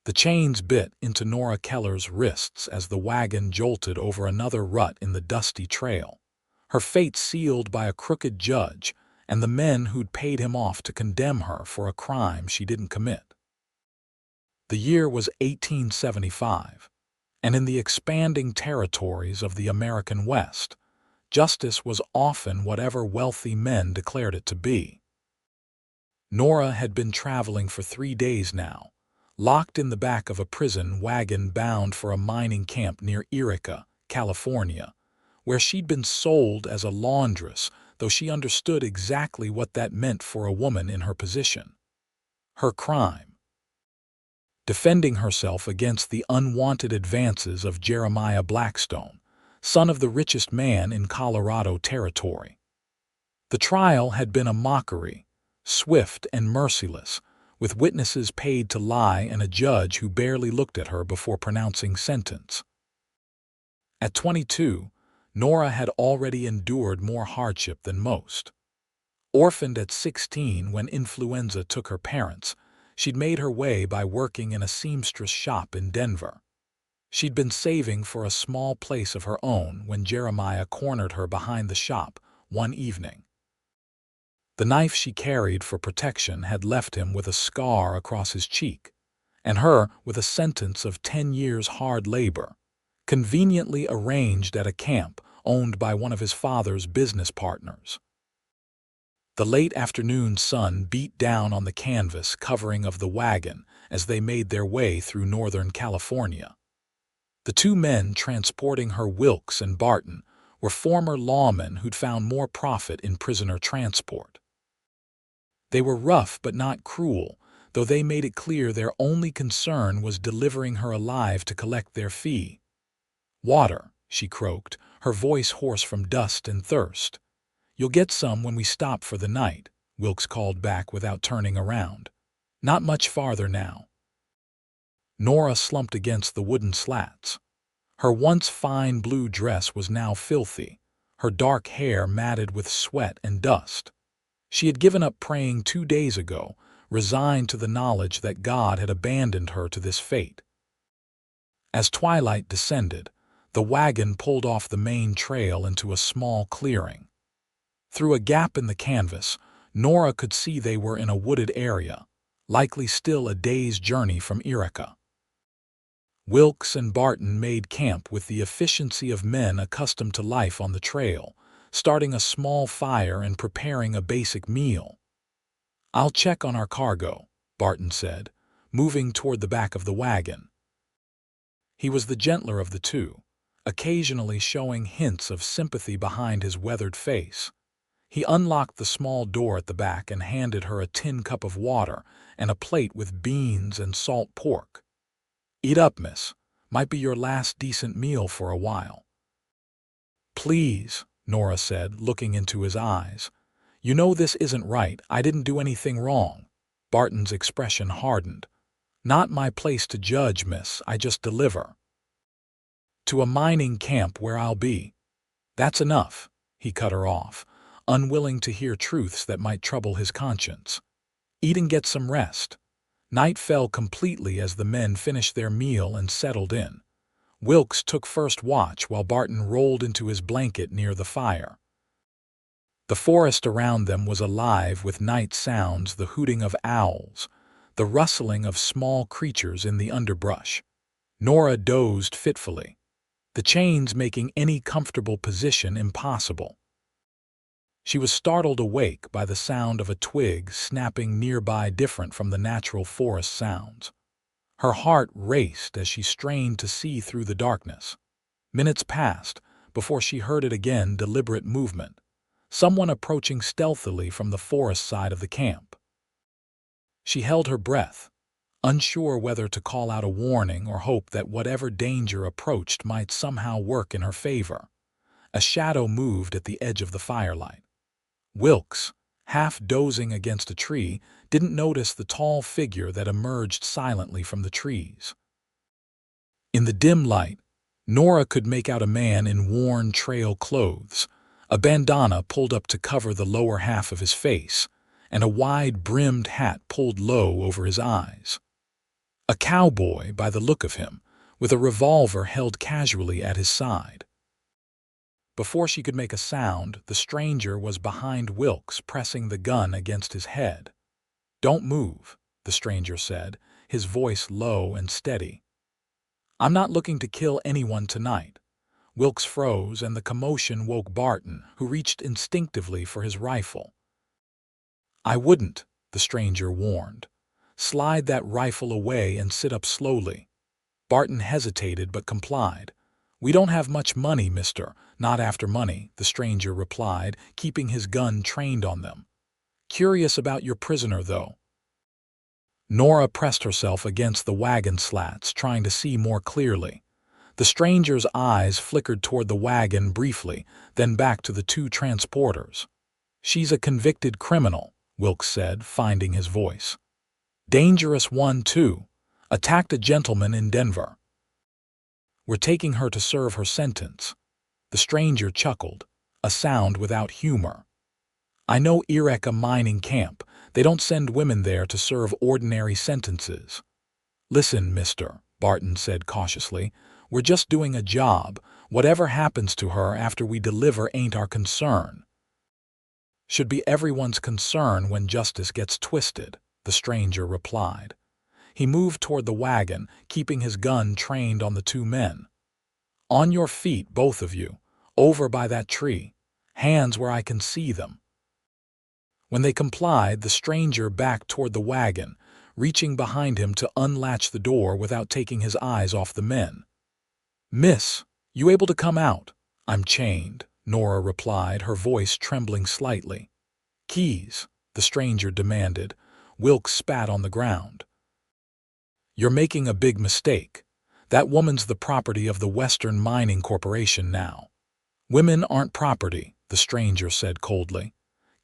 The chains bit into Nora Keller's wrists as the wagon jolted over another rut in the dusty trail, her fate sealed by a crooked judge and the men who'd paid him off to condemn her for a crime she didn't commit. The year was 1875, and in the expanding territories of the American West, justice was often whatever wealthy men declared it to be. Nora had been traveling for 3 days now, locked in the back of a prison wagon bound for a mining camp near Eureka, California, where she'd been sold as a laundress, though she understood exactly what that meant for a woman in her position. Her crime: defending herself against the unwanted advances of Jeremiah Blackstone, son of the richest man in Colorado Territory. The trial had been a mockery, swift and merciless, with witnesses paid to lie and a judge who barely looked at her before pronouncing sentence. At 22, Nora had already endured more hardship than most. Orphaned at 16 when influenza took her parents, she'd made her way by working in a seamstress shop in Denver. She'd been saving for a small place of her own when Jeremiah cornered her behind the shop one evening. The knife she carried for protection had left him with a scar across his cheek, and her with a sentence of 10 years hard labor, conveniently arranged at a camp owned by one of his father's business partners. The late afternoon sun beat down on the canvas covering of the wagon as they made their way through northern California. The 2 men transporting her, Wilkes and Barton, were former lawmen who'd found more profit in prisoner transport. They were rough but not cruel, though they made it clear their only concern was delivering her alive to collect their fee. "Water," she croaked, her voice hoarse from dust and thirst. "You'll get some when we stop for the night," Wilkes called back without turning around. "Not much farther now." Nora slumped against the wooden slats. Her once fine blue dress was now filthy, her dark hair matted with sweat and dust. She had given up praying 2 days ago, resigned to the knowledge that God had abandoned her to this fate. As twilight descended, the wagon pulled off the main trail into a small clearing. Through a gap in the canvas, Nora could see they were in a wooded area, likely still a day's journey from Eureka. Wilkes and Barton made camp with the efficiency of men accustomed to life on the trail, starting a small fire and preparing a basic meal. "I'll check on our cargo," Barton said, moving toward the back of the wagon. He was the gentler of the 2, occasionally showing hints of sympathy behind his weathered face. He unlocked the small door at the back and handed her a tin cup of water and a plate with beans and salt pork. "Eat up, miss. Might be your last decent meal for a while." "Please," Nora said, looking into his eyes. "You know this isn't right. I didn't do anything wrong." Barton's expression hardened. "Not my place to judge, miss. I just deliver." "To a mining camp where I'll be." "That's enough," he cut her off, unwilling to hear truths that might trouble his conscience. "Eat and get some rest." Night fell completely as the men finished their meal and settled in. Wilkes took first watch while Barton rolled into his blanket near the fire. The forest around them was alive with night sounds, the hooting of owls, the rustling of small creatures in the underbrush. Nora dozed fitfully, the chains making any comfortable position impossible. She was startled awake by the sound of a twig snapping nearby, different from the natural forest sounds. Her heart raced as she strained to see through the darkness. Minutes passed before she heard it again: deliberate movement, someone approaching stealthily from the forest side of the camp. She held her breath, unsure whether to call out a warning or hope that whatever danger approached might somehow work in her favor. A shadow moved at the edge of the firelight. Wilkes, half dozing against a tree, didn't notice the tall figure that emerged silently from the trees. In the dim light, Nora could make out a man in worn trail clothes, a bandana pulled up to cover the lower half of his face, and a wide-brimmed hat pulled low over his eyes. A cowboy, by the look of him, with a revolver held casually at his side. Before she could make a sound, the stranger was behind Wilkes, pressing the gun against his head. "Don't move," the stranger said, his voice low and steady. "I'm not looking to kill anyone tonight." Wilkes froze, and the commotion woke Barton, who reached instinctively for his rifle. "I wouldn't," the stranger warned. "Slide that rifle away and sit up slowly." Barton hesitated but complied. "We don't have much money, mister." "Not after money," the stranger replied, keeping his gun trained on them. "Curious about your prisoner, though." Nora pressed herself against the wagon slats, trying to see more clearly. The stranger's eyes flickered toward the wagon briefly, then back to the two transporters. "She's a convicted criminal," Wilkes said, finding his voice. "Dangerous one, too. Attacked a gentleman in Denver. We're taking her to serve her sentence." The stranger chuckled, a sound without humor. "I know Eureka mining camp. They don't send women there to serve ordinary sentences." "Listen, mister," Barton said cautiously, "we're just doing a job. Whatever happens to her after we deliver ain't our concern." "Should be everyone's concern when justice gets twisted," the stranger replied. He moved toward the wagon, keeping his gun trained on the two men. "On your feet, both of you. Over by that tree. Hands where I can see them." When they complied, the stranger backed toward the wagon, reaching behind him to unlatch the door without taking his eyes off the men. "Miss, you able to come out?" "I'm chained," Nora replied, her voice trembling slightly. "Keys," the stranger demanded. Wilkes spat on the ground. "You're making a big mistake. That woman's the property of the Western Mining Corporation now." "Women aren't property," the stranger said coldly.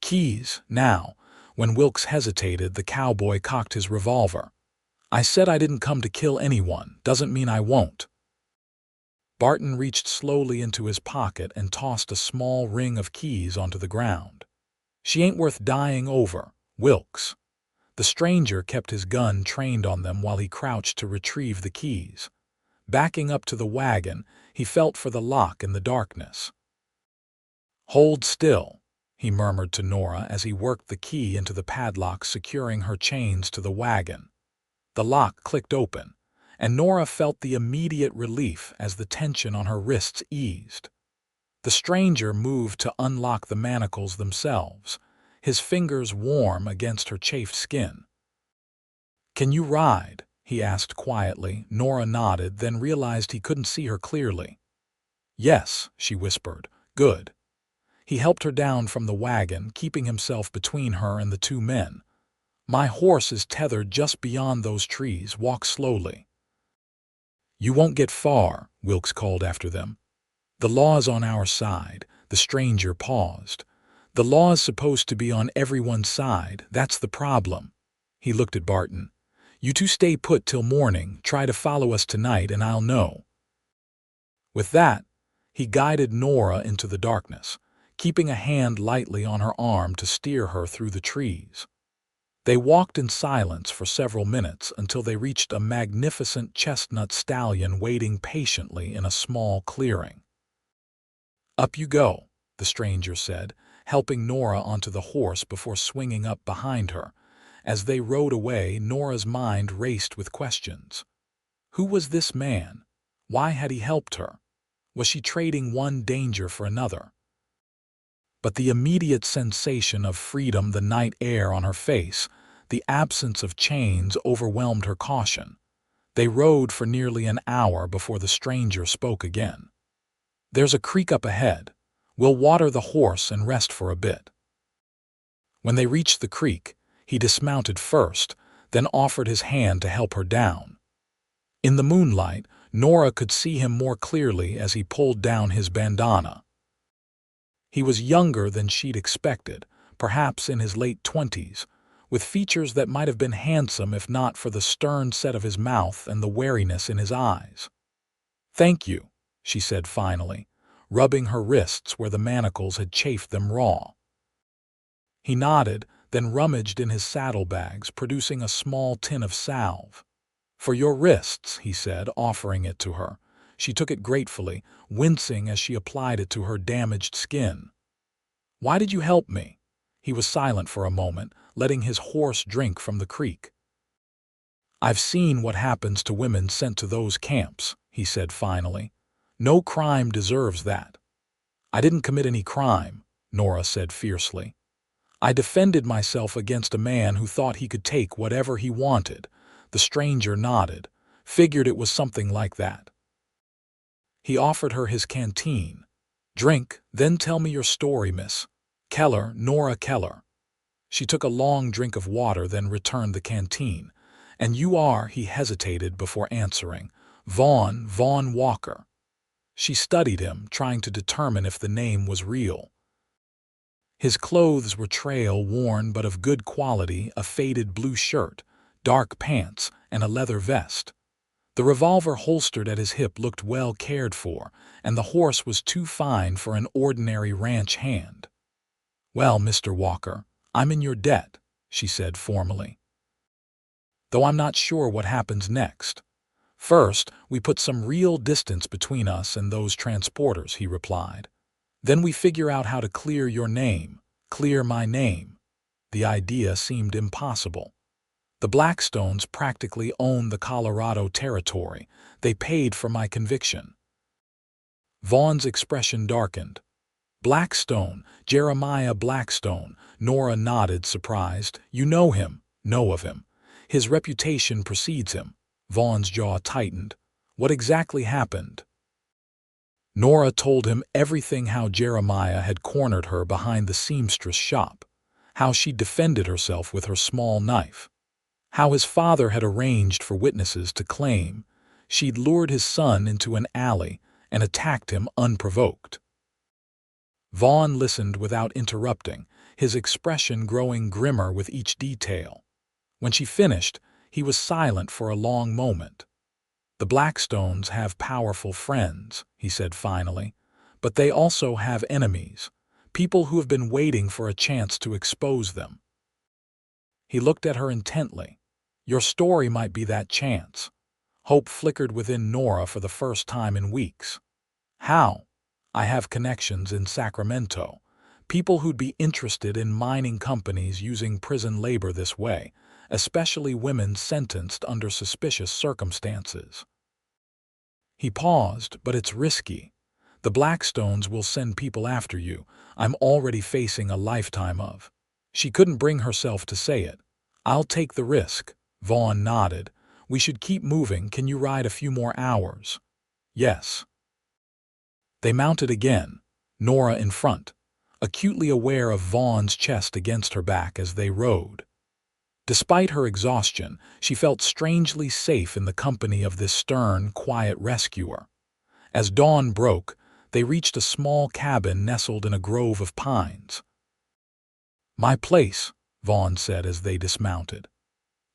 "Keys, now." When Wilkes hesitated, the cowboy cocked his revolver. "I said I didn't come to kill anyone. Doesn't mean I won't." Barton reached slowly into his pocket and tossed a small ring of keys onto the ground. "She ain't worth dying over, Wilkes." The stranger kept his gun trained on them while he crouched to retrieve the keys. Backing up to the wagon, he felt for the lock in the darkness. "Hold still," he murmured to Nora as he worked the key into the padlock securing her chains to the wagon. The lock clicked open, and Nora felt the immediate relief as the tension on her wrists eased. The stranger moved to unlock the manacles themselves, his fingers warm against her chafed skin. "Can you ride?" he asked quietly. Nora nodded, then realized he couldn't see her clearly. "Yes," she whispered. "Good." He helped her down from the wagon, keeping himself between her and the two men. "My horse is tethered just beyond those trees. Walk slowly." "You won't get far," Wilkes called after them. "The law's on our side." The stranger paused. "The law's supposed to be on everyone's side. That's the problem." He looked at Barton. "You two stay put till morning. Try to follow us tonight and I'll know." With that, he guided Nora into the darkness, keeping a hand lightly on her arm to steer her through the trees. They walked in silence for several minutes until they reached a magnificent chestnut stallion waiting patiently in a small clearing. "Up you go," the stranger said, helping Nora onto the horse before swinging up behind her. As they rode away, Nora's mind raced with questions. Who was this man? Why had he helped her? Was she trading one danger for another? But the immediate sensation of freedom, the night air on her face, the absence of chains overwhelmed her caution. They rode for nearly an hour before the stranger spoke again. "There's a creek up ahead. We'll water the horse and rest for a bit." When they reached the creek, he dismounted first, then offered his hand to help her down. In the moonlight, Nora could see him more clearly as he pulled down his bandana. He was younger than she'd expected, perhaps in his late 20s, with features that might have been handsome if not for the stern set of his mouth and the wariness in his eyes. "Thank you," she said finally, rubbing her wrists where the manacles had chafed them raw. He nodded, then rummaged in his saddlebags, producing a small tin of salve. "For your wrists," he said, offering it to her. She took it gratefully, wincing as she applied it to her damaged skin. "Why did you help me?" He was silent for a moment, letting his horse drink from the creek. "I've seen what happens to women sent to those camps," he said finally. "No crime deserves that." "I didn't commit any crime," Nora said fiercely. "I defended myself against a man who thought he could take whatever he wanted." The stranger nodded, figured it was something like that. He offered her his canteen. "Drink, then tell me your story, Miss Keller, Nora Keller." She took a long drink of water, then returned the canteen. "And you are," he hesitated before answering, "Vaughn Walker." She studied him, trying to determine if the name was real. His clothes were trail-worn but of good quality, a faded blue shirt, dark pants, and a leather vest. The revolver holstered at his hip looked well cared for, and the horse was too fine for an ordinary ranch hand. "Well, Mr. Walker, I'm in your debt," she said formally. "Though I'm not sure what happens next. First, we put some real distance between us and those transporters," he replied. "Then we figure out how to clear your name, clear my name." The idea seemed impossible. The Blackstones practically owned the Colorado territory. They paid for my conviction. Vaughn's expression darkened. "Blackstone, Jeremiah Blackstone." Nora nodded, surprised. "You know him, know of him. His reputation precedes him." Vaughn's jaw tightened. "What exactly happened?" Nora told him everything: how Jeremiah had cornered her behind the seamstress shop, how she defended herself with her small knife, how his father had arranged for witnesses to claim she'd lured his son into an alley and attacked him unprovoked. Vaughn listened without interrupting, his expression growing grimmer with each detail. When she finished, he was silent for a long moment. "The Blackstones have powerful friends," he said finally, "but they also have enemies, people who have been waiting for a chance to expose them." He looked at her intently. "Your story might be that chance." Hope flickered within Nora for the first time in weeks. "How?" "I have connections in Sacramento, people who'd be interested in mining companies using prison labor this way, especially women sentenced under suspicious circumstances." He paused. "But it's risky. The Blackstones will send people after you. I'm already facing a lifetime of—" She couldn't bring herself to say it. "I'll take the risk." Vaughn nodded. "We should keep moving. Can you ride a few more hours?" "Yes." They mounted again, Nora in front, acutely aware of Vaughn's chest against her back as they rode. Despite her exhaustion, she felt strangely safe in the company of this stern, quiet rescuer. As dawn broke, they reached a small cabin nestled in a grove of pines. "My place," Vaughn said as they dismounted.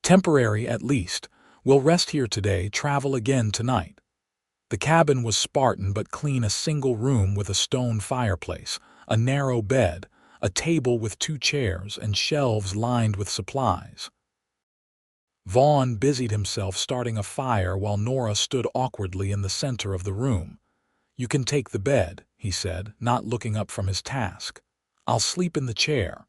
"Temporary at least. We'll rest here today, travel again tonight." The cabin was Spartan but clean, a single room with a stone fireplace, a narrow bed, a table with 2 chairs, and shelves lined with supplies. Vaughn busied himself starting a fire while Nora stood awkwardly in the center of the room. "You can take the bed," he said, not looking up from his task. "I'll sleep in the chair."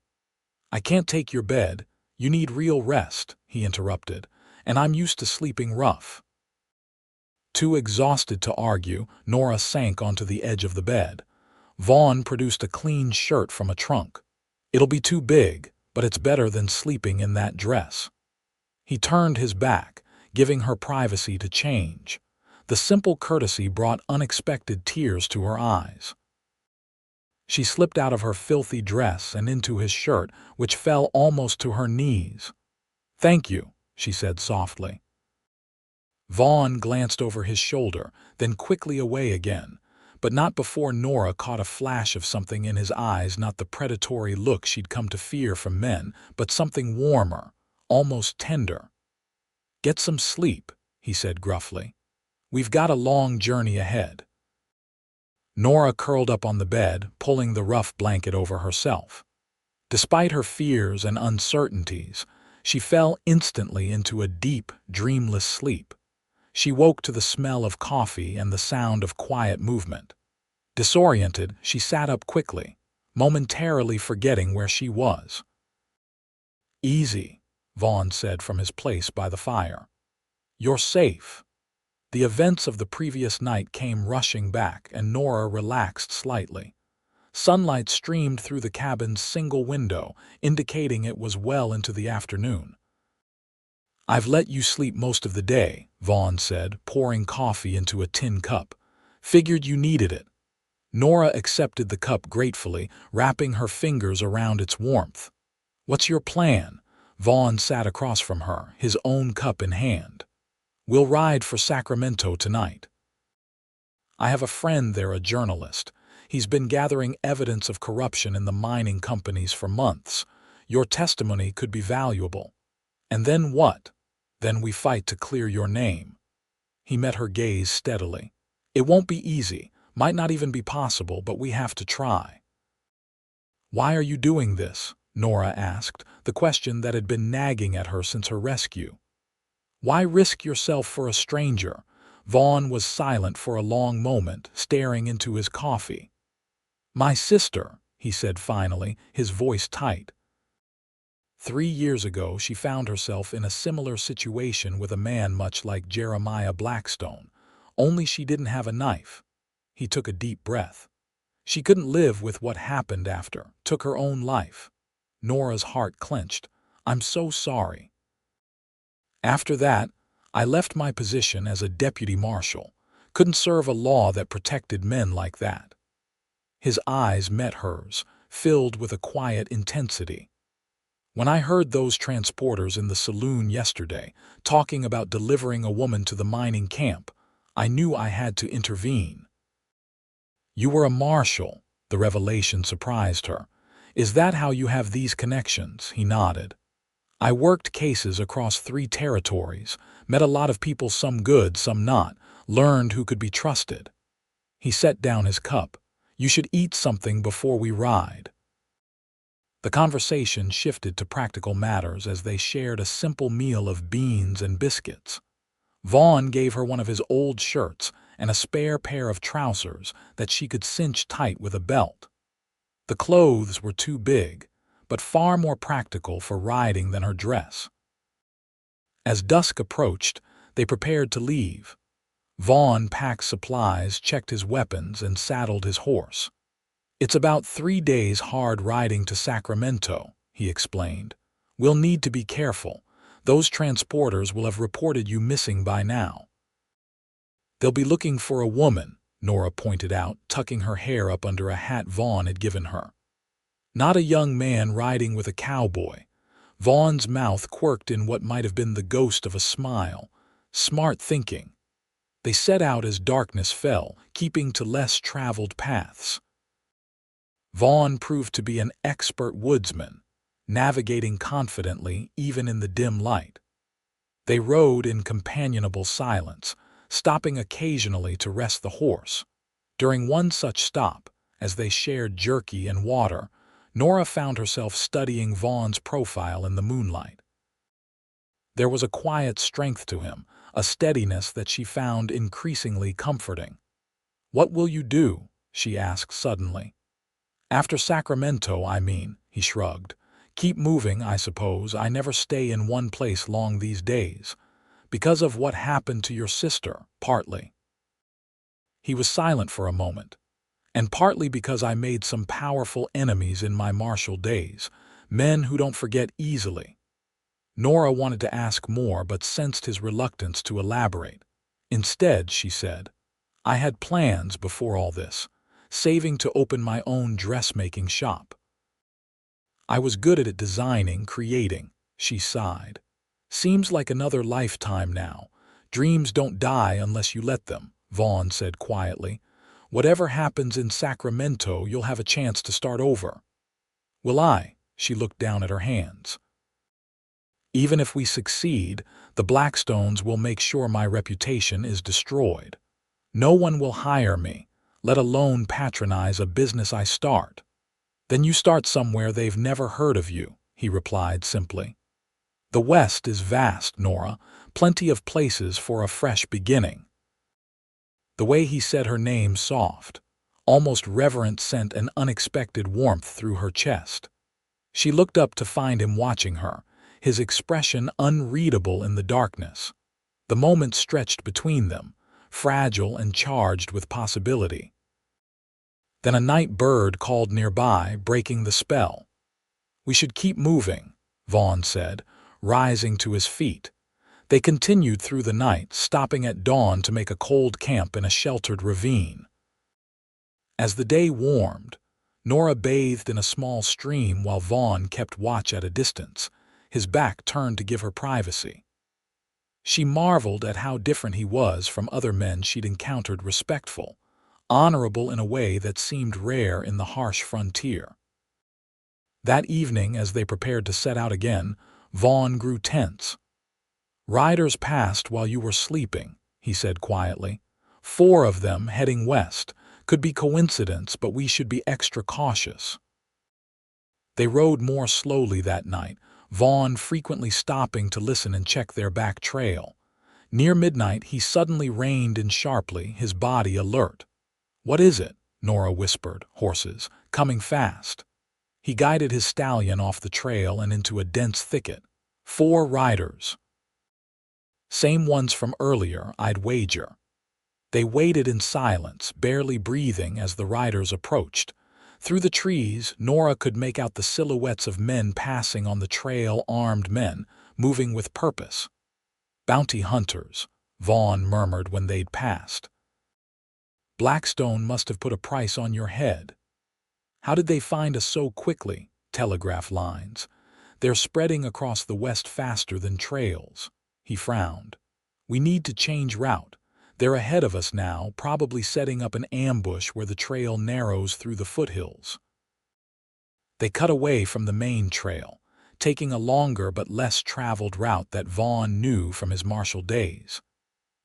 "I can't take your bed. You need real rest," he interrupted, "and I'm used to sleeping rough." Too exhausted to argue, Nora sank onto the edge of the bed. Vaughn produced a clean shirt from a trunk. "It'll be too big, but it's better than sleeping in that dress." He turned his back, giving her privacy to change. The simple courtesy brought unexpected tears to her eyes. She slipped out of her filthy dress and into his shirt, which fell almost to her knees. "Thank you," she said softly. Vaughn glanced over his shoulder, then quickly away again, but not before Nora caught a flash of something in his eyes, not the predatory look she'd come to fear from men, but something warmer, almost tender. "Get some sleep," he said gruffly. "We've got a long journey ahead." Nora curled up on the bed, pulling the rough blanket over herself. Despite her fears and uncertainties, She fell instantly into a deep, dreamless sleep. She woke to the smell of coffee and the sound of quiet movement. Disoriented, she sat up quickly, momentarily forgetting where she was. "Easy," Vaughn said from his place by the fire. "You're safe." The events of the previous night came rushing back, and Nora relaxed slightly. Sunlight streamed through the cabin's single window, indicating it was well into the afternoon. "I've let you sleep most of the day," Vaughn said, pouring coffee into a tin cup. "Figured you needed it." Nora accepted the cup gratefully, wrapping her fingers around its warmth. "What's your plan?" Vaughn sat across from her, his own cup in hand. "We'll ride for Sacramento tonight. I have a friend there, a journalist. He's been gathering evidence of corruption in the mining companies for months. Your testimony could be valuable. And then what? Then we fight to clear your name." He met her gaze steadily. "It won't be easy, might not even be possible, but we have to try." "Why are you doing this?" Nora asked, the question that had been nagging at her since her rescue. "Why risk yourself for a stranger?" Vaughn was silent for a long moment, staring into his coffee. "My sister," he said finally, his voice tight. 3 years ago, she found herself in a similar situation with a man much like Jeremiah Blackstone, only she didn't have a knife. He took a deep breath. She couldn't live with what happened after, took her own life. Nora's heart clenched. "I'm so sorry." "After that, I left my position as a deputy marshal. Couldn't serve a law that protected men like that." His eyes met hers, filled with a quiet intensity. "When I heard those transporters in the saloon yesterday talking about delivering a woman to the mining camp, I knew I had to intervene." "You were a marshal." The revelation surprised her. "Is that how you have these connections?" He nodded. "I worked cases across 3 territories, met a lot of people, some good, some not, learned who could be trusted." He set down his cup. "You should eat something before we ride." The conversation shifted to practical matters as they shared a simple meal of beans and biscuits. Vaughn gave her one of his old shirts and a spare pair of trousers that she could cinch tight with a belt. The clothes were too big, but far more practical for riding than her dress. As dusk approached, they prepared to leave. Vaughn packed supplies, checked his weapons, and saddled his horse. "It's about 3 days hard riding to Sacramento," he explained. "We'll need to be careful. Those transporters will have reported you missing by now." "They'll be looking for a woman," Nora pointed out, tucking her hair up under a hat Vaughn had given her. "Not a young man riding with a cowboy." Vaughn's mouth quirked in what might have been the ghost of a smile. "Smart thinking." They set out as darkness fell, keeping to less traveled paths. Vaughn proved to be an expert woodsman, navigating confidently even in the dim light. They rode in companionable silence, stopping occasionally to rest the horse. During one such stop, as they shared jerky and water, Nora found herself studying Vaughn's profile in the moonlight. There was a quiet strength to him, a steadiness that she found increasingly comforting. "What will you do?" she asked suddenly. "After Sacramento, I mean," he shrugged. "Keep moving, I suppose. I never stay in one place long these days. Because of what happened to your sister, partly." He was silent for a moment. "And partly because I made some powerful enemies in my martial days, men who don't forget easily." Nora wanted to ask more but sensed his reluctance to elaborate. Instead, she said, "I had plans before all this, saving to open my own dressmaking shop. I was good at it, designing, creating." She sighed. "Seems like another lifetime now. Dreams don't die unless you let them," Vaughn said quietly. "Whatever happens in Sacramento, you'll have a chance to start over." "Will I?" She looked down at her hands. "Even if we succeed, the Blackstones will make sure my reputation is destroyed. No one will hire me, let alone patronize a business I start." "Then you start somewhere they've never heard of you," he replied simply. The West is vast, Nora, plenty of places for a fresh beginning. The way he said her name soft, almost reverent, sent an unexpected warmth through her chest. She looked up to find him watching her, his expression unreadable in the darkness. The moment stretched between them, fragile and charged with possibility. Then a night bird called nearby, breaking the spell. "We should keep moving," Vaughn said, rising to his feet. They continued through the night, stopping at dawn to make a cold camp in a sheltered ravine. As the day warmed, Nora bathed in a small stream while Vaughn kept watch at a distance, his back turned to give her privacy. She marveled at how different he was from other men she'd encountered, respectful, honorable in a way that seemed rare in the harsh frontier. That evening, as they prepared to set out again, Vaughn grew tense. "Riders passed while you were sleeping," he said quietly. "4 of them heading west. Could be coincidence, but we should be extra cautious." They rode more slowly that night, Vaughn frequently stopping to listen and check their back trail. Near midnight, he suddenly reined in sharply, his body alert. "What is it?" Nora whispered. "Horses. Coming fast." He guided his stallion off the trail and into a dense thicket. 4 riders. Same ones from earlier, I'd wager. They waited in silence, barely breathing as the riders approached. Through the trees, Nora could make out the silhouettes of men passing on the trail, armed men, moving with purpose. "Bounty hunters," Vaughn murmured when they'd passed. "Blackstone must have put a price on your head." "How did they find us so quickly?" "Telegraph lines. They're spreading across the west faster than trails." He frowned. "We need to change route. They're ahead of us now, probably setting up an ambush where the trail narrows through the foothills." They cut away from the main trail, taking a longer but less traveled route that Vaughn knew from his martial days.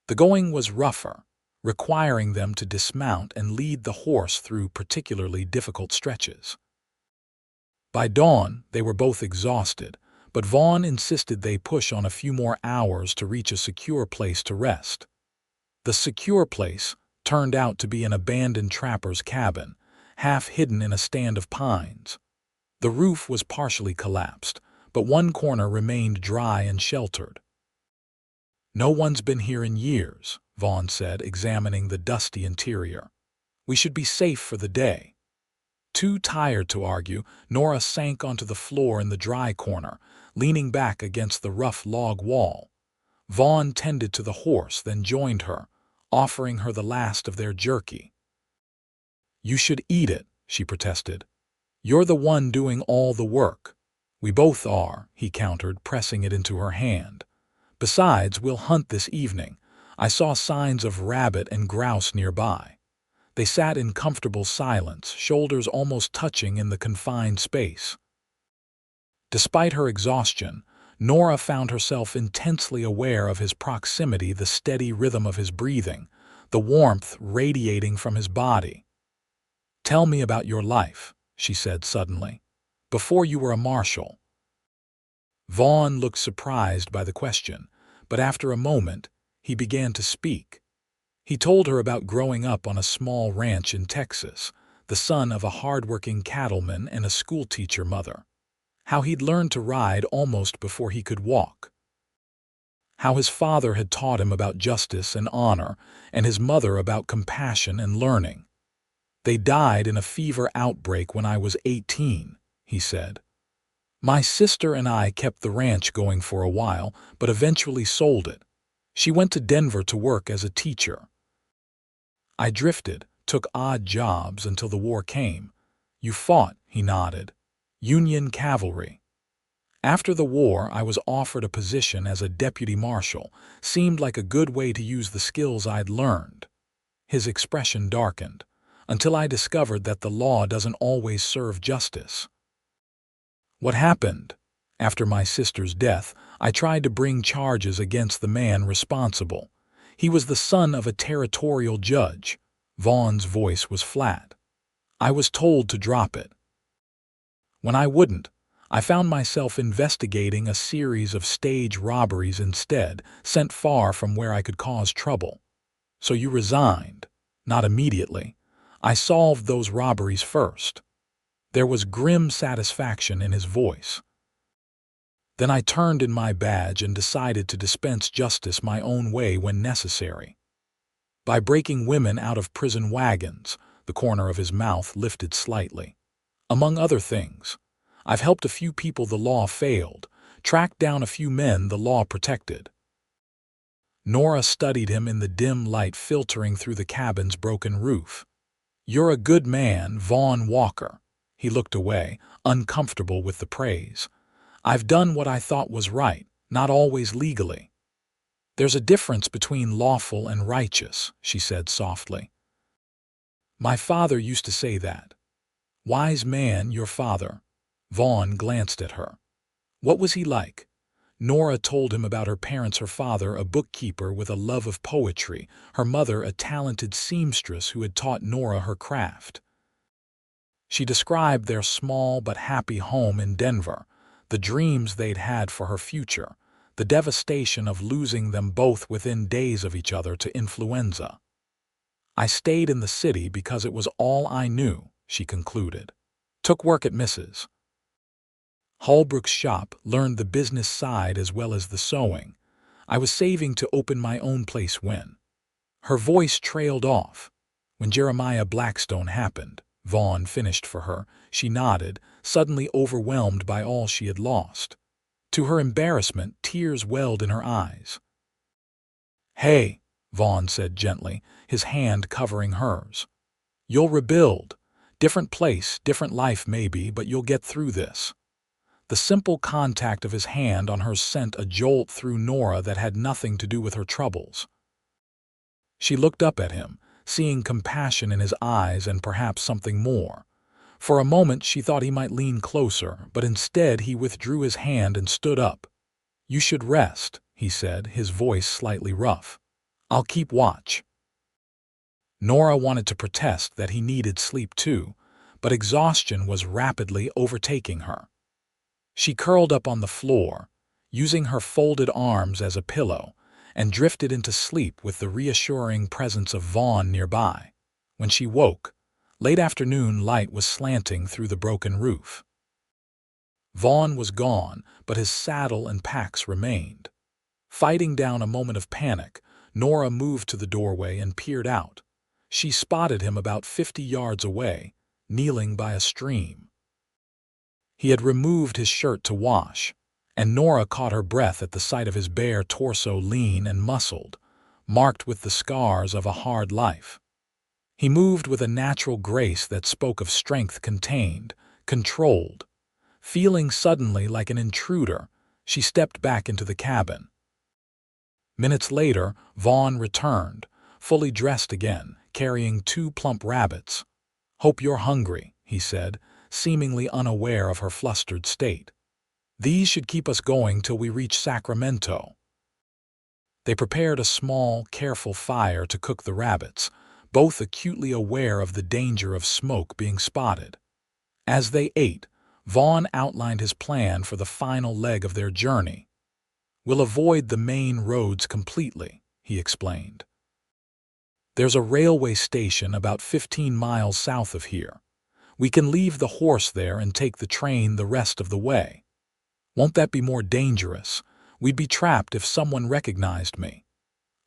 The going was rougher, requiring them to dismount and lead the horse through particularly difficult stretches. By dawn, they were both exhausted, but Vaughn insisted they push on a few more hours to reach a secure place to rest. The secure place turned out to be an abandoned trapper's cabin, half hidden in a stand of pines. The roof was partially collapsed, but one corner remained dry and sheltered. "No one's been here in years," Vaughn said, examining the dusty interior. "We should be safe for the day." Too tired to argue, Nora sank onto the floor in the dry corner, leaning back against the rough log wall. Vaughn tended to the horse, then joined her, offering her the last of their jerky. "You should eat it," she protested. "You're the one doing all the work." "We both are," he countered, pressing it into her hand. "Besides, we'll hunt this evening. I saw signs of rabbit and grouse nearby." They sat in comfortable silence, shoulders almost touching in the confined space. Despite her exhaustion, Nora found herself intensely aware of his proximity, the steady rhythm of his breathing, the warmth radiating from his body. "Tell me about your life," she said suddenly. "Before you were a marshal." Vaughn looked surprised by the question, but after a moment, he began to speak. He told her about growing up on a small ranch in Texas, the son of a hard-working cattleman and a schoolteacher mother. How he'd learned to ride almost before he could walk. How his father had taught him about justice and honor, and his mother about compassion and learning. "They died in a fever outbreak when I was 18, he said. "My sister and I kept the ranch going for a while, but eventually sold it. She went to Denver to work as a teacher. I drifted, took odd jobs until the war came." "You fought," he nodded. "Union cavalry." "After the war, I was offered a position as a deputy marshal. Seemed like a good way to use the skills I'd learned." His expression darkened. "Until I discovered that the law doesn't always serve justice." "What happened?" "After my sister's death, I tried to bring charges against the man responsible. He was the son of a territorial judge." Vaughn's voice was flat. "I was told to drop it. When I wouldn't, I found myself investigating a series of stage robberies instead, sent far from where I could cause trouble. So you resigned? Not immediately. I solved those robberies first. There was grim satisfaction in his voice. Then I turned in my badge and decided to dispense justice my own way when necessary. By breaking women out of prison wagons, the corner of his mouth lifted slightly. Among other things, I've helped a few people the law failed, tracked down a few men the law protected. Nora studied him in the dim light filtering through the cabin's broken roof. You're a good man, Vaughn Walker. He looked away, uncomfortable with the praise. I've done what I thought was right, not always legally. There's a difference between lawful and righteous, she said softly. My father used to say that. Wise man, your father. Vaughn glanced at her. What was he like? Nora told him about her parents, her father, a bookkeeper with a love of poetry, her mother, a talented seamstress who had taught Nora her craft. She described their small but happy home in Denver, the dreams they'd had for her future, the devastation of losing them both within days of each other to influenza. I stayed in the city because it was all I knew, she concluded. Took work at Mrs. Holbrook's shop, learned the business side as well as the sewing. I was saving to open my own place when. Her voice trailed off. When Jeremiah Blackstone happened, Vaughn finished for her. She nodded, suddenly overwhelmed by all she had lost. To her embarrassment, tears welled in her eyes. Hey, Vaughn said gently, his hand covering hers. You'll rebuild. Different place, different life maybe, but you'll get through this. The simple contact of his hand on hers sent a jolt through Nora that had nothing to do with her troubles. She looked up at him, seeing compassion in his eyes and perhaps something more. For a moment she thought he might lean closer, but instead he withdrew his hand and stood up. You should rest, he said, his voice slightly rough. I'll keep watch. Nora wanted to protest that he needed sleep too, but exhaustion was rapidly overtaking her. She curled up on the floor, using her folded arms as a pillow, and drifted into sleep with the reassuring presence of Vaughn nearby. When she woke, late afternoon light was slanting through the broken roof. Vaughn was gone, but his saddle and packs remained. Fighting down a moment of panic, Nora moved to the doorway and peered out. She spotted him about 50 yards away, kneeling by a stream. He had removed his shirt to wash, and Nora caught her breath at the sight of his bare torso, lean and muscled, marked with the scars of a hard life. He moved with a natural grace that spoke of strength contained, controlled. Feeling suddenly like an intruder, she stepped back into the cabin. Minutes later, Vaughn returned, fully dressed again, carrying 2 plump rabbits. Hope you're hungry, he said, seemingly unaware of her flustered state. These should keep us going till we reach Sacramento. They prepared a small, careful fire to cook the rabbits, both acutely aware of the danger of smoke being spotted. As they ate, Vaughn outlined his plan for the final leg of their journey. We'll avoid the main roads completely, he explained. There's a railway station about 15 miles south of here. We can leave the horse there and take the train the rest of the way. Won't that be more dangerous? We'd be trapped if someone recognized me.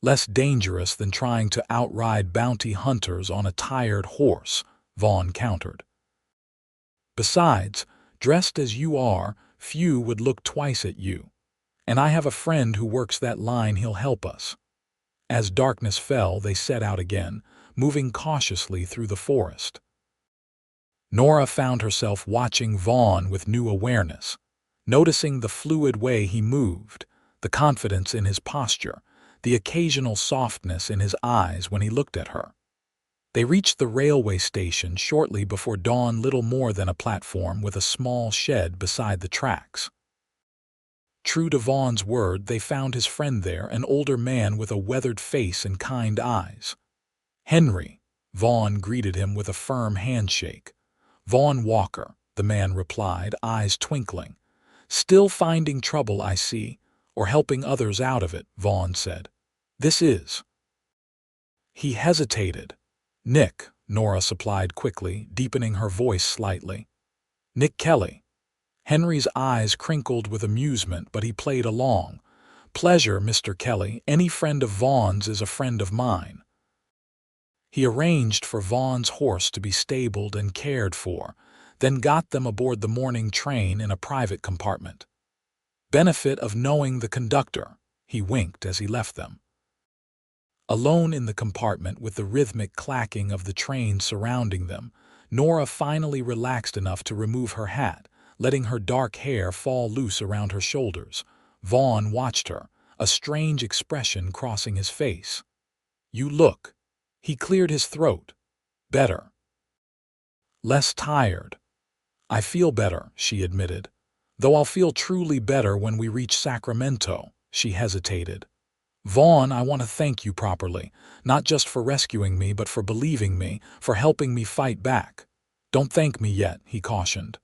Less dangerous than trying to outride bounty hunters on a tired horse, Vaughn countered. Besides, dressed as you are, few would look twice at you. And I have a friend who works that line, he'll help us. As darkness fell, they set out again, moving cautiously through the forest. Nora found herself watching Vaughn with new awareness, noticing the fluid way he moved, the confidence in his posture, the occasional softness in his eyes when he looked at her. They reached the railway station shortly before dawn, little more than a platform with a small shed beside the tracks. True to Vaughn's word, they found his friend there, an older man with a weathered face and kind eyes. Henry, Vaughn greeted him with a firm handshake. Vaughn Walker, the man replied, eyes twinkling. Still finding trouble, I see, or helping others out of it, Vaughn said. This is. He hesitated. Nick, Nora supplied quickly, deepening her voice slightly. Nick Kelly. Henry's eyes crinkled with amusement, but he played along. Pleasure, Mr. Kelly. Any friend of Vaughn's is a friend of mine. He arranged for Vaughn's horse to be stabled and cared for, then got them aboard the morning train in a private compartment. Benefit of knowing the conductor, he winked as he left them. Alone in the compartment with the rhythmic clacking of the train surrounding them, Nora finally relaxed enough to remove her hat, letting her dark hair fall loose around her shoulders. Vaughn watched her, a strange expression crossing his face. You look. He cleared his throat. Better. Less tired. I feel better, she admitted. Though I'll feel truly better when we reach Sacramento, she hesitated. Vaughn, I want to thank you properly, not just for rescuing me, but for believing me, for helping me fight back. Don't thank me yet, he cautioned.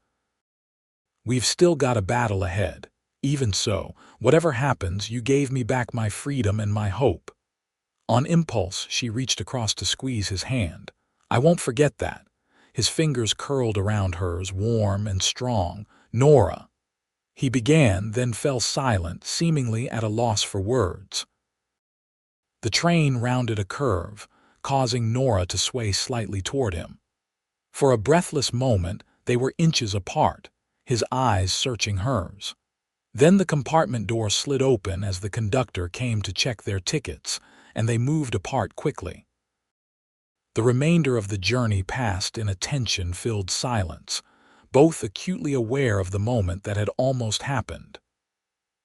We've still got a battle ahead. Even so, whatever happens, you gave me back my freedom and my hope. On impulse, she reached across to squeeze his hand. I won't forget that. His fingers curled around hers, warm and strong. Nora. He began, then fell silent, seemingly at a loss for words. The train rounded a curve, causing Nora to sway slightly toward him. For a breathless moment, they were inches apart, his eyes searching hers. Then the compartment door slid open as the conductor came to check their tickets, and they moved apart quickly. The remainder of the journey passed in a tension-filled silence, both acutely aware of the moment that had almost happened.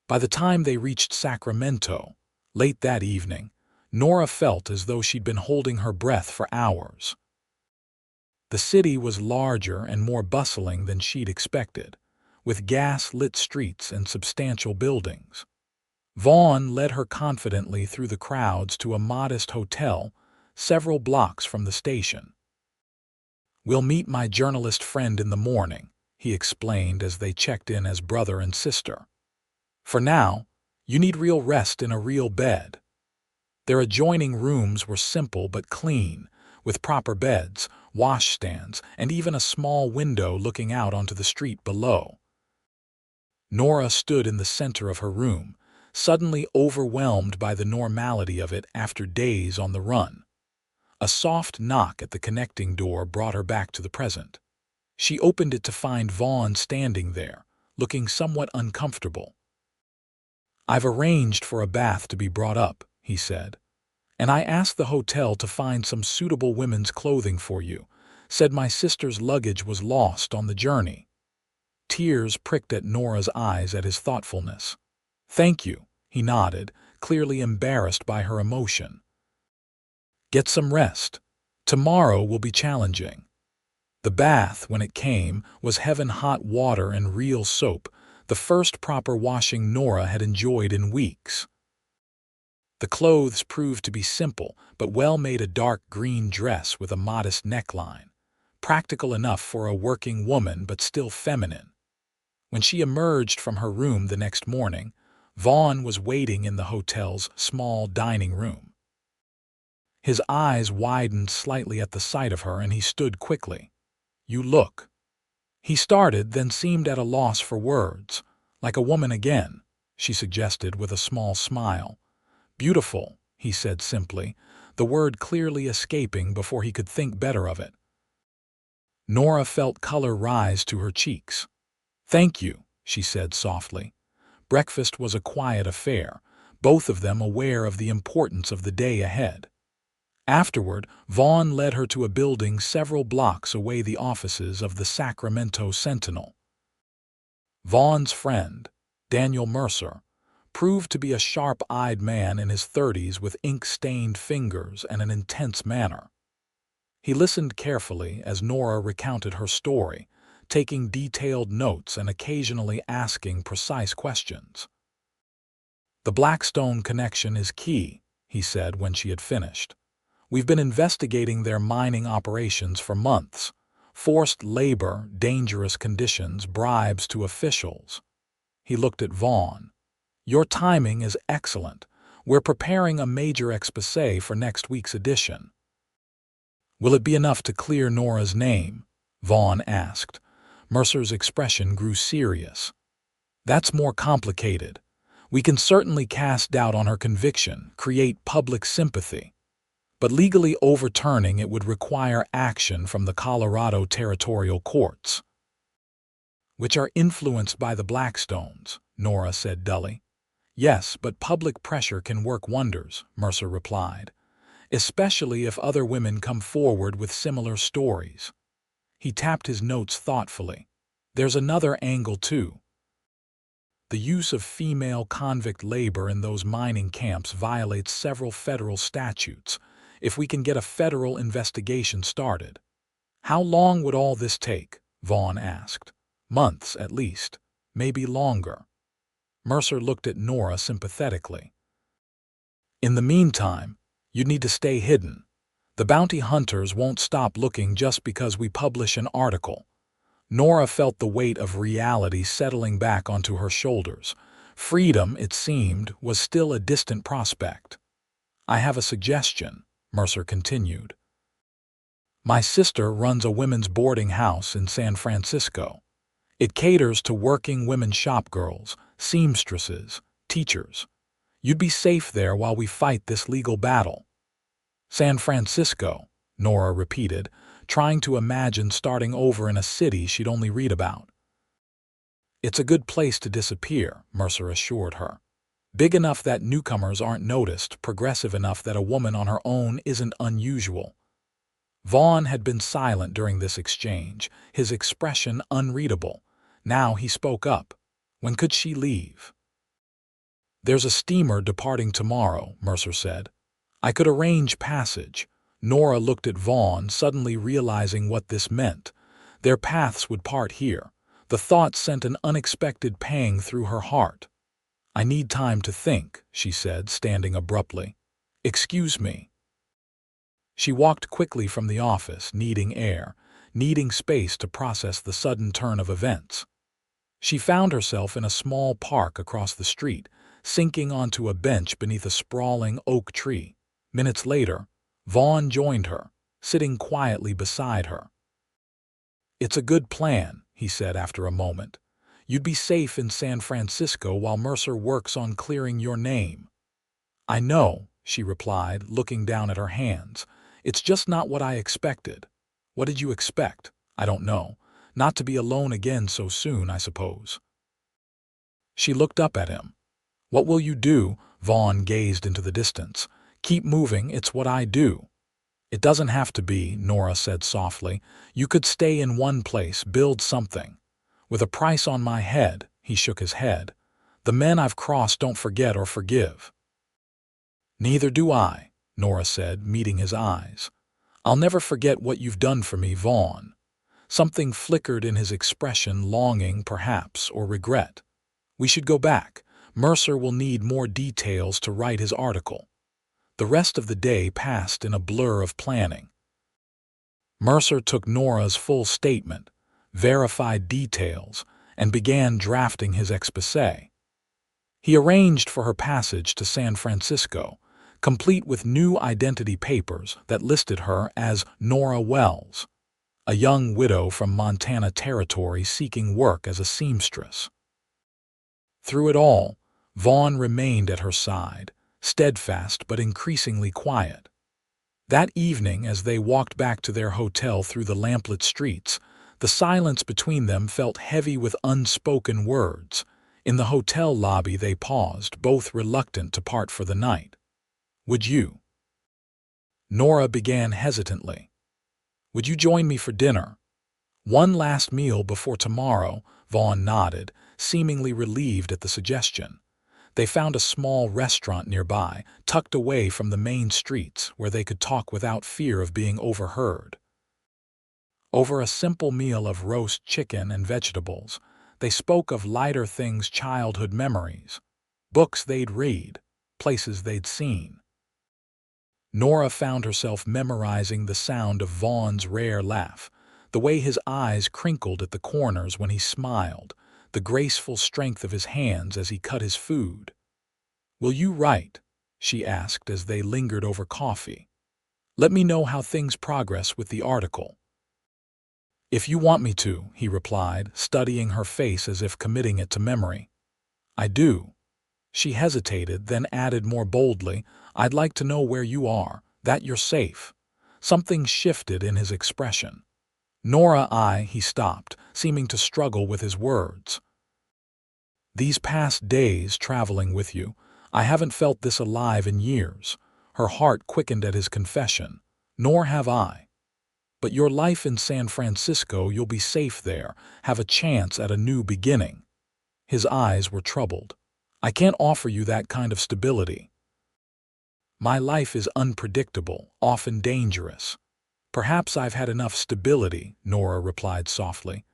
By the time they reached Sacramento, late that evening, Nora felt as though she'd been holding her breath for hours. The city was larger and more bustling than she'd expected, with gas-lit streets and substantial buildings. Vaughn led her confidently through the crowds to a modest hotel several blocks from the station. We'll meet my journalist friend in the morning, he explained as they checked in as brother and sister. For now, you need real rest in a real bed. Their adjoining rooms were simple but clean, with proper beds, washstands, and even a small window looking out onto the street below. Nora stood in the center of her room, suddenly overwhelmed by the normality of it after days on the run. A soft knock at the connecting door brought her back to the present. She opened it to find Vaughn standing there, looking somewhat uncomfortable. I've arranged for a bath to be brought up, he said. And I asked the hotel to find some suitable women's clothing for you, said my sister's luggage was lost on the journey. Tears pricked at Nora's eyes at his thoughtfulness. Thank you, he nodded, clearly embarrassed by her emotion. Get some rest. Tomorrow will be challenging. The bath, when it came, was heaven-hot water and real soap, the first proper washing Nora had enjoyed in weeks. The clothes proved to be simple, but well-made, a dark green dress with a modest neckline, practical enough for a working woman but still feminine. When she emerged from her room the next morning, Vaughn was waiting in the hotel's small dining room. His eyes widened slightly at the sight of her, and he stood quickly. You look. He started, then seemed at a loss for words. Like a woman again, she suggested with a small smile. Beautiful, he said simply, the word clearly escaping before he could think better of it. Nora felt color rise to her cheeks. Thank you, she said softly. Breakfast was a quiet affair, both of them aware of the importance of the day ahead. Afterward, Vaughn led her to a building several blocks away, the offices of the Sacramento Sentinel. Vaughn's friend, Daniel Mercer, proved to be a sharp-eyed man in his 30s with ink-stained fingers and an intense manner. He listened carefully as Nora recounted her story, taking detailed notes and occasionally asking precise questions. The Blackstone connection is key, he said when she had finished. We've been investigating their mining operations for months, Forced labor, dangerous conditions, bribes to officials. He looked at Vaughn. Your timing is excellent. We're preparing a major exposé for next week's edition. Will it be enough to clear Nora's name? Vaughn asked. Mercer's expression grew serious. That's more complicated. We can certainly cast doubt on her conviction, create public sympathy. But legally overturning it would require action from the Colorado territorial courts, which are influenced by the Blackstones, Nora said dully. Yes, but public pressure can work wonders, Mercer replied, especially if other women come forward with similar stories. He tapped his notes thoughtfully. There's another angle, too. The use of female convict labor in those mining camps violates several federal statutes. If we can get a federal investigation started. How long would all this take? Vaughn asked. Months, at least. Maybe longer. Mercer looked at Nora sympathetically. In the meantime, you'd need to stay hidden. The bounty hunters won't stop looking just because we publish an article. Nora felt the weight of reality settling back onto her shoulders. Freedom, it seemed, was still a distant prospect. I have a suggestion, Mercer continued. My sister runs a women's boarding house in San Francisco. It caters to working women shopgirls, seamstresses, teachers. You'd be safe there while we fight this legal battle. San Francisco, Nora repeated, trying to imagine starting over in a city she'd only read about. It's a good place to disappear, Mercer assured her. Big enough that newcomers aren't noticed, progressive enough that a woman on her own isn't unusual. Vaughn had been silent during this exchange, his expression unreadable. Now he spoke up. When could she leave? There's a steamer departing tomorrow, Mercer said. I could arrange passage. Nora looked at Vaughn, suddenly realizing what this meant. Their paths would part here. The thought sent an unexpected pang through her heart. I need time to think, she said, standing abruptly. Excuse me. She walked quickly from the office, needing air, needing space to process the sudden turn of events. She found herself in a small park across the street, sinking onto a bench beneath a sprawling oak tree. Minutes later, Vaughn joined her, sitting quietly beside her. It's a good plan, he said after a moment. You'd be safe in San Francisco while Mercer works on clearing your name. I know, she replied, looking down at her hands. It's just not what I expected. What did you expect? I don't know. Not to be alone again so soon, I suppose. She looked up at him. What will you do? Vaughn gazed into the distance. Keep moving, it's what I do. It doesn't have to be, Nora said softly. You could stay in one place, build something. With a price on my head, he shook his head. The men I've crossed don't forget or forgive. Neither do I, Nora said, meeting his eyes. I'll never forget what you've done for me, Vaughn. Something flickered in his expression, longing, perhaps, or regret. We should go back. Mercer will need more details to write his article. The rest of the day passed in a blur of planning. Mercer took Nora's full statement, verified details, and began drafting his exposé. He arranged for her passage to San Francisco, complete with new identity papers that listed her as Nora Wells, a young widow from Montana Territory seeking work as a seamstress. Through it all, Vaughn remained at her side, steadfast but increasingly quiet. That evening, as they walked back to their hotel through the lamplit streets, the silence between them felt heavy with unspoken words. In the hotel lobby they paused, both reluctant to part for the night. Would you? Nora began hesitantly. Would you join me for dinner? One last meal before tomorrow, Vaughn nodded, seemingly relieved at the suggestion. They found a small restaurant nearby, tucked away from the main streets, where they could talk without fear of being overheard. Over a simple meal of roast chicken and vegetables, they spoke of lighter things, childhood memories, books they'd read, places they'd seen. Nora found herself memorizing the sound of Vaughn's rare laugh, The way his eyes crinkled at the corners when he smiled, the graceful strength of his hands as he cut his food. "Will you write?" she asked as they lingered over coffee. "Let me know how things progress with the article." "If you want me to," he replied, studying her face as if committing it to memory. "I do." She hesitated, then added more boldly, "I'd like to know where you are, that you're safe." Something shifted in his expression. He stopped, seeming to struggle with his words. "These past days traveling with you, I haven't felt this alive in years." Her heart quickened at his confession. "Nor have I. But your life in San Francisco, you'll be safe there, have a chance at a new beginning." His eyes were troubled. "I can't offer you that kind of stability. My life is unpredictable, often dangerous." "Perhaps I've had enough stability," Nora replied softly.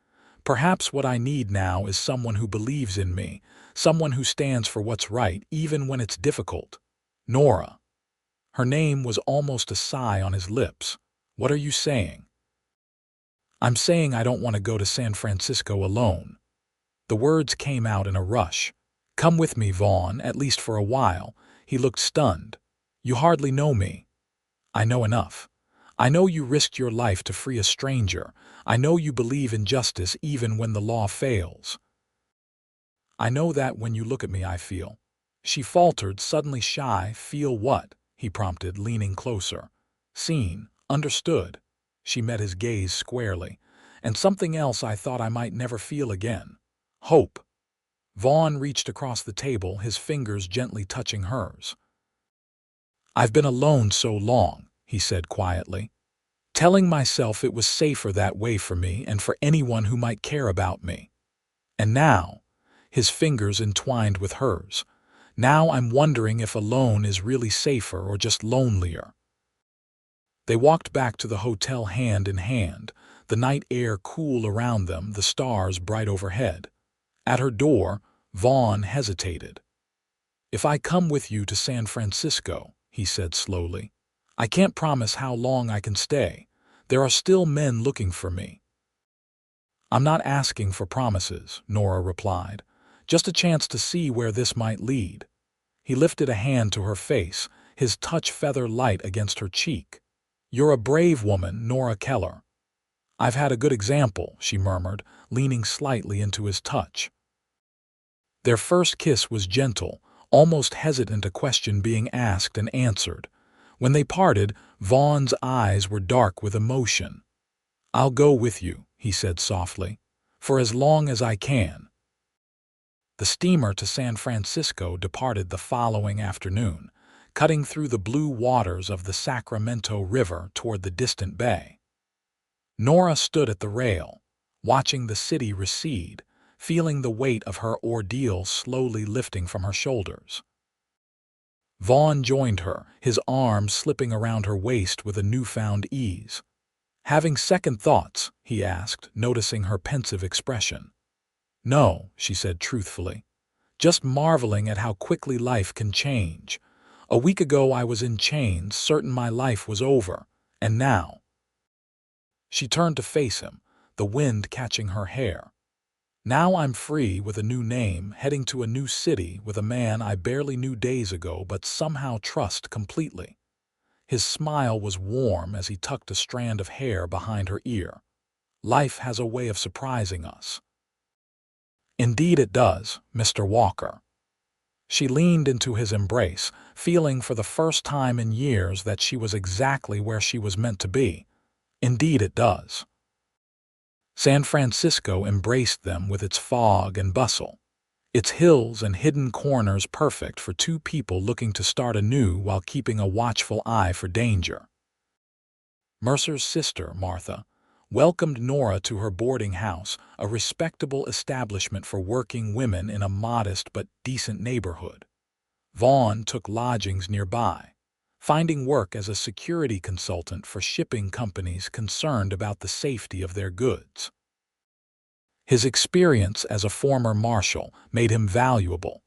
"Perhaps what I need now is someone who believes in me, someone who stands for what's right, even when it's difficult." "Nora." Her name was almost a sigh on his lips. "What are you saying?" "I'm saying I don't want to go to San Francisco alone." The words came out in a rush. "Come with me, Vaughn, at least for a while." He looked stunned. "You hardly know me." "I know enough. I know you risked your life to free a stranger. I know you believe in justice even when the law fails. I know that when you look at me, I feel." She faltered, suddenly shy. "Feel what?" he prompted, leaning closer. "Seen, understood." She met his gaze squarely. "And something else I thought I might never feel again. Hope." Vaughn reached across the table, his fingers gently touching hers. "I've been alone so long," he said quietly, "telling myself it was safer that way for me and for anyone who might care about me. And now," his fingers entwined with hers, "now I'm wondering if alone is really safer or just lonelier." They walked back to the hotel hand in hand, the night air cool around them, the stars bright overhead. At her door, Vaughn hesitated. "If I come with you to San Francisco," he said slowly, "I can't promise how long I can stay. There are still men looking for me." "I'm not asking for promises," Nora replied. "Just a chance to see where this might lead." He lifted a hand to her face, his touch feather light against her cheek. "You're a brave woman, Nora Keller." "I've had a good example," she murmured, leaning slightly into his touch. Their first kiss was gentle, almost hesitant, a question being asked and answered. When they parted, Vaughn's eyes were dark with emotion. "I'll go with you," he said softly, "for as long as I can." The steamer to San Francisco departed the following afternoon, cutting through the blue waters of the Sacramento River toward the distant bay. Nora stood at the rail, watching the city recede, feeling the weight of her ordeal slowly lifting from her shoulders. Vaughn joined her, his arms slipping around her waist with a newfound ease. "Having second thoughts?" he asked, noticing her pensive expression. "No," she said truthfully. "Just marveling at how quickly life can change. A week ago I was in chains, certain my life was over. And now—" She turned to face him, the wind catching her hair. "Now I'm free, with a new name, heading to a new city with a man I barely knew days ago but somehow trust completely." His smile was warm as he tucked a strand of hair behind her ear. "Life has a way of surprising us." "Indeed it does, Mr. Walker." She leaned into his embrace, feeling for the first time in years that she was exactly where she was meant to be. "Indeed it does." San Francisco embraced them with its fog and bustle, its hills and hidden corners perfect for two people looking to start anew while keeping a watchful eye for danger. Mercer's sister, Martha, welcomed Nora to her boarding house, a respectable establishment for working women in a modest but decent neighborhood. Vaughn took lodgings nearby, finding work as a security consultant for shipping companies concerned about the safety of their goods. His experience as a former marshal made him valuable,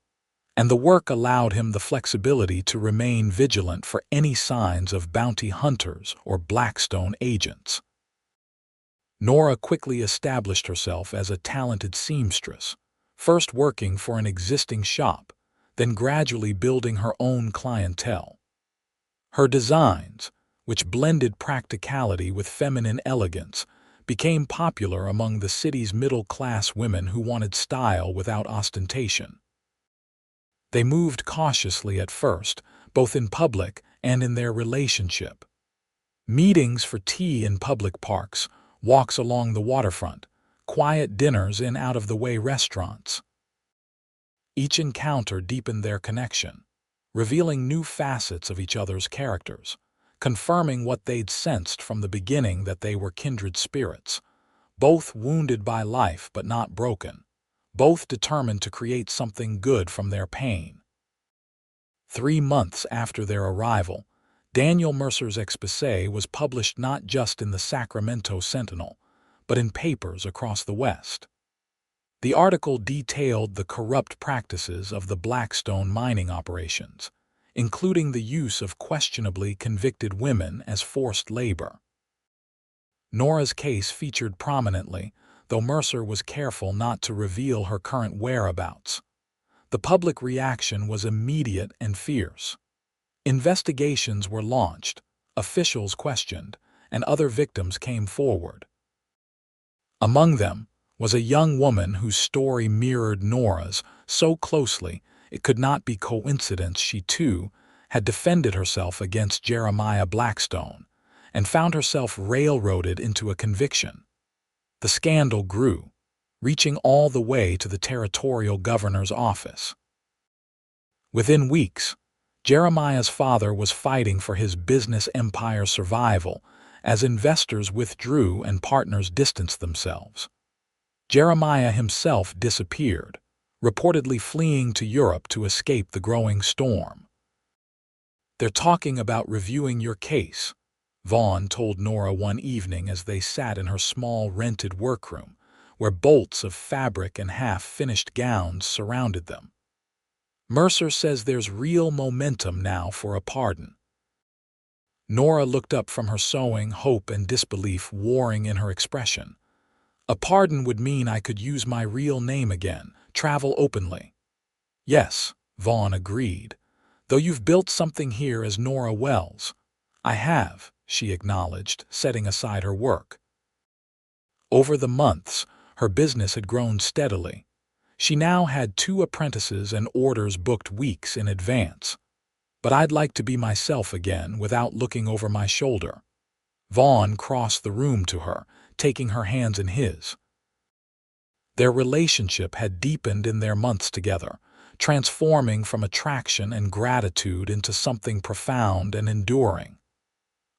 and the work allowed him the flexibility to remain vigilant for any signs of bounty hunters or Blackstone agents. Nora quickly established herself as a talented seamstress, first working for an existing shop, then gradually building her own clientele. Her designs, which blended practicality with feminine elegance, became popular among the city's middle-class women who wanted style without ostentation. They moved cautiously at first, both in public and in their relationship. Meetings for tea in public parks, walks along the waterfront, quiet dinners in out-of-the-way restaurants. Each encounter deepened their connection, revealing new facets of each other's characters, confirming what they'd sensed from the beginning, that they were kindred spirits, both wounded by life but not broken, both determined to create something good from their pain. 3 months after their arrival, Daniel Mercer's exposé was published not just in the Sacramento Sentinel, but in papers across the West. The article detailed the corrupt practices of the Blackstone mining operations, including the use of questionably convicted women as forced labor. Nora's case featured prominently, though Mercer was careful not to reveal her current whereabouts. The public reaction was immediate and fierce. Investigations were launched, officials questioned, and other victims came forward. Among them was a young woman whose story mirrored Nora's so closely it could not be coincidence. She, too, had defended herself against Jeremiah Blackstone and found herself railroaded into a conviction. The scandal grew, reaching all the way to the territorial governor's office. Within weeks, Jeremiah's father was fighting for his business empire's survival as investors withdrew and partners distanced themselves. Jeremiah himself disappeared, reportedly fleeing to Europe to escape the growing storm. "They're talking about reviewing your case," Vaughn told Nora one evening as they sat in her small rented workroom, where bolts of fabric and half-finished gowns surrounded them. "Mercer says there's real momentum now for a pardon." Nora looked up from her sewing, hope and disbelief warring in her expression. "A pardon would mean I could use my real name again, travel openly." "Yes," Vaughn agreed, "though you've built something here as Nora Wells." "I have," she acknowledged, setting aside her work. Over the months, her business had grown steadily. She now had 2 apprentices and orders booked weeks in advance. "But I'd like to be myself again without looking over my shoulder." Vaughn crossed the room to her, taking her hands in his. Their relationship had deepened in their months together, transforming from attraction and gratitude into something profound and enduring.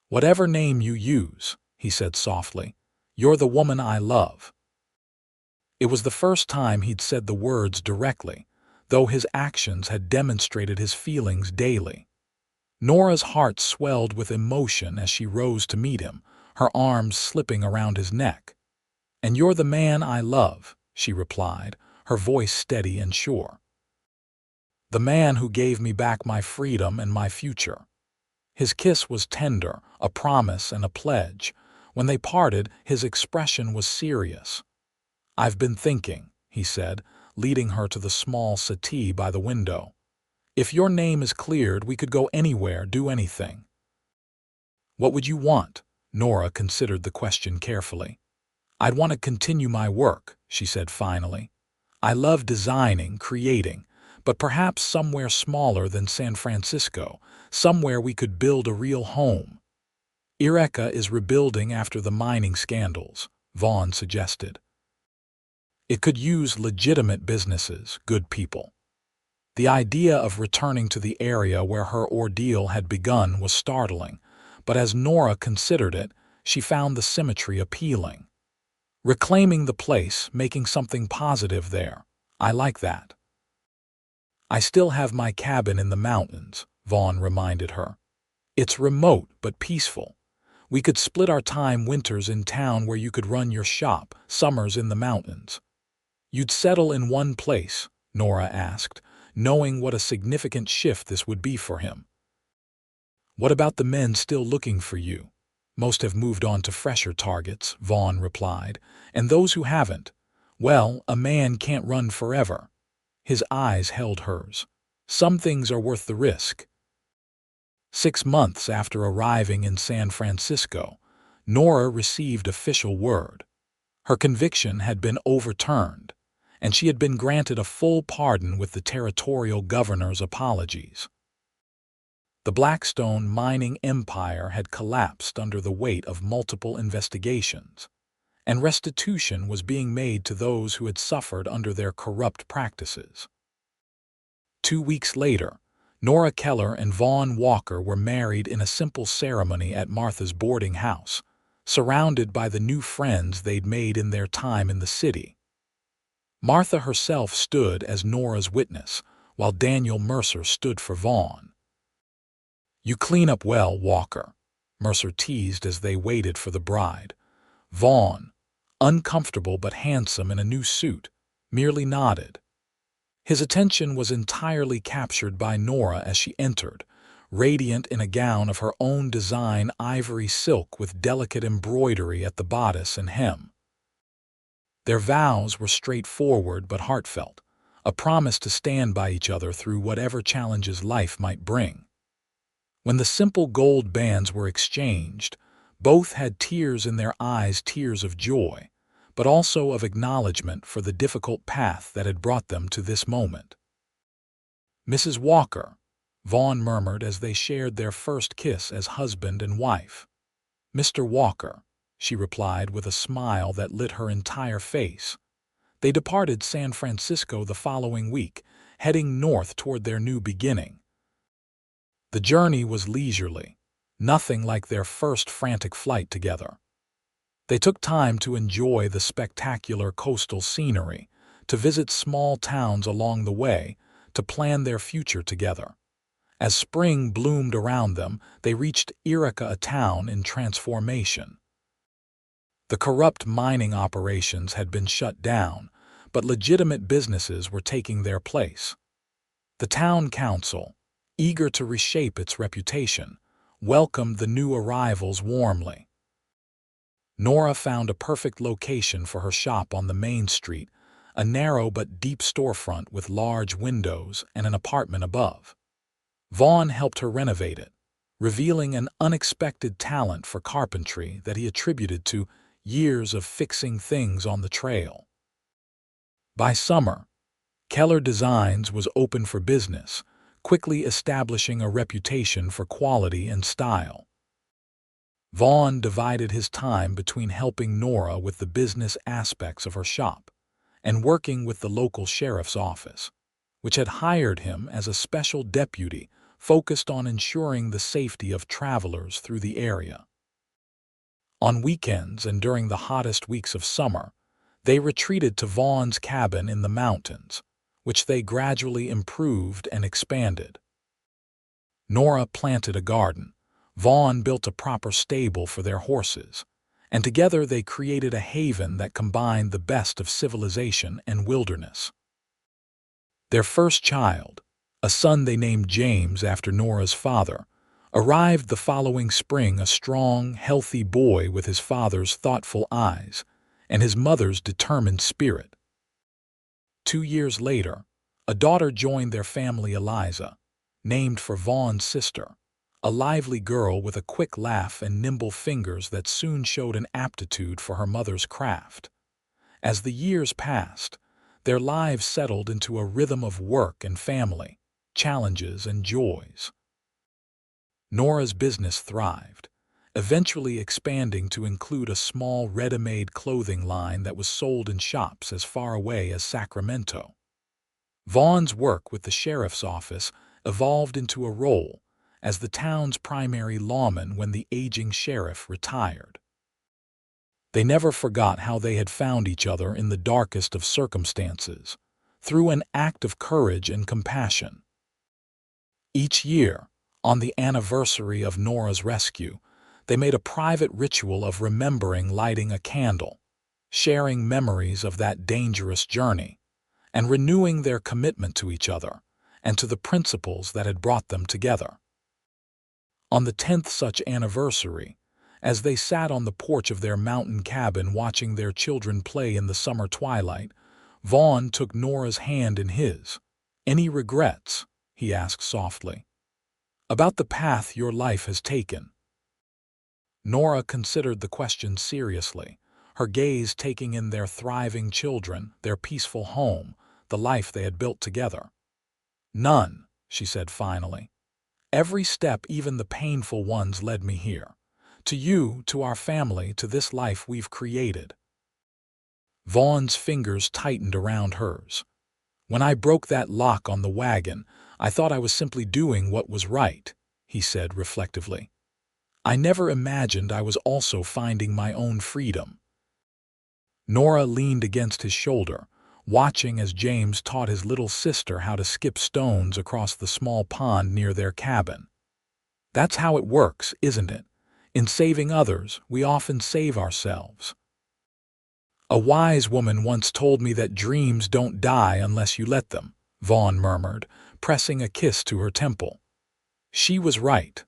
"Whatever name you use," he said softly, "you're the woman I love." It was the first time he'd said the words directly, though his actions had demonstrated his feelings daily. Nora's heart swelled with emotion as she rose to meet him, her arms slipping around his neck. "And you're the man I love," she replied, her voice steady and sure. "The man who gave me back my freedom and my future." His kiss was tender, a promise and a pledge. When they parted, his expression was serious. "I've been thinking," he said, leading her to the small settee by the window. "If your name is cleared, we could go anywhere, do anything." "What would you want?" Nora considered the question carefully. "I'd want to continue my work," she said finally. "I love designing, creating, but perhaps somewhere smaller than San Francisco, somewhere we could build a real home." "Eureka is rebuilding after the mining scandals," Vaughn suggested. "It could use legitimate businesses, good people." The idea of returning to the area where her ordeal had begun was startling, but as Nora considered it, she found the symmetry appealing. Reclaiming the place, making something positive there. "I like that." "I still have my cabin in the mountains," Vaughn reminded her. "It's remote but peaceful. We could split our time, winters in town where you could run your shop, summers in the mountains." "You'd settle in one place?" Nora asked, knowing what a significant shift this would be for him. "What about the men still looking for you?" Most have moved on to fresher targets, Vaughn replied, and those who haven't, well, a man can't run forever. His eyes held hers. Some things are worth the risk. 6 months after arriving in San Francisco, Nora received official word. Her conviction had been overturned, and she had been granted a full pardon with the territorial governor's apologies. The Blackstone mining empire had collapsed under the weight of multiple investigations, and restitution was being made to those who had suffered under their corrupt practices. 2 weeks later, Nora Keller and Vaughn Walker were married in a simple ceremony at Martha's boarding house, surrounded by the new friends they'd made in their time in the city. Martha herself stood as Nora's witness, while Daniel Mercer stood for Vaughn. "You clean up well, Walker," Mercer teased as they waited for the bride. Vaughn, uncomfortable but handsome in a new suit, merely nodded. His attention was entirely captured by Nora as she entered, radiant in a gown of her own design, ivory silk with delicate embroidery at the bodice and hem. Their vows were straightforward but heartfelt, a promise to stand by each other through whatever challenges life might bring. When the simple gold bands were exchanged, both had tears in their eyes, tears of joy, but also of acknowledgement for the difficult path that had brought them to this moment. "Mrs. Walker," Vaughn murmured as they shared their first kiss as husband and wife. "Mr. Walker," she replied with a smile that lit her entire face. They departed San Francisco the following week, heading north toward their new beginning. The journey was leisurely, nothing like their first frantic flight together. They took time to enjoy the spectacular coastal scenery, to visit small towns along the way, to plan their future together. As spring bloomed around them, they reached Eureka, a town in transformation. The corrupt mining operations had been shut down, but legitimate businesses were taking their place. The town council, eager to reshape its reputation, welcomed the new arrivals warmly. Nora found a perfect location for her shop on the main street, a narrow but deep storefront with large windows and an apartment above. Vaughn helped her renovate it, revealing an unexpected talent for carpentry that he attributed to years of fixing things on the trail. By summer, Keller Designs was open for business, quickly establishing a reputation for quality and style. Vaughn divided his time between helping Nora with the business aspects of her shop and working with the local sheriff's office, which had hired him as a special deputy focused on ensuring the safety of travelers through the area. On weekends and during the hottest weeks of summer, they retreated to Vaughn's cabin in the mountains, which they gradually improved and expanded. Nora planted a garden. Vaughn built a proper stable for their horses, and together they created a haven that combined the best of civilization and wilderness. Their first child, a son they named James after Nora's father, arrived the following spring, a strong, healthy boy with his father's thoughtful eyes and his mother's determined spirit. 2 years later, a daughter joined their family, Eliza, named for Vaughn's sister, a lively girl with a quick laugh and nimble fingers that soon showed an aptitude for her mother's craft. As the years passed, their lives settled into a rhythm of work and family, challenges and joys. Nora's business thrived, eventually expanding to include a small ready-made clothing line that was sold in shops as far away as Sacramento. Vaughn's work with the sheriff's office evolved into a role as the town's primary lawman when the aging sheriff retired. They never forgot how they had found each other in the darkest of circumstances, through an act of courage and compassion. Each year, on the anniversary of Nora's rescue, they made a private ritual of remembering lighting a candle, sharing memories of that dangerous journey, and renewing their commitment to each other and to the principles that had brought them together. On the 10th such anniversary, As they sat on the porch of their mountain cabin watching their children play in the summer twilight, Vaughn took Nora's hand in his. "Any regrets?" he asked softly. "About the path your life has taken?" Nora considered the question seriously, her gaze taking in their thriving children, their peaceful home, the life they had built together. "None," she said finally. "Every step, even the painful ones, led me here. To you, to our family, to this life we've created." Vaughn's fingers tightened around hers. "When I broke that lock on the wagon, I thought I was simply doing what was right," he said reflectively. "I never imagined I was also finding my own freedom." Nora leaned against his shoulder, watching as James taught his little sister how to skip stones across the small pond near their cabin. "That's how it works, isn't it? In saving others, we often save ourselves. A wise woman once told me that dreams don't die unless you let them," Vaughn murmured, pressing a kiss to her temple. She was right.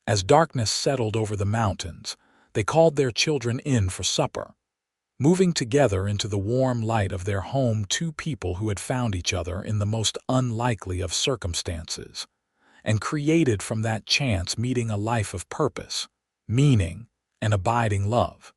As darkness settled over the mountains, they called their children in for supper. Moving together into the warm light of their home, two people who had found each other in the most unlikely of circumstances, and created from that chance meeting a life of purpose, meaning, and abiding love.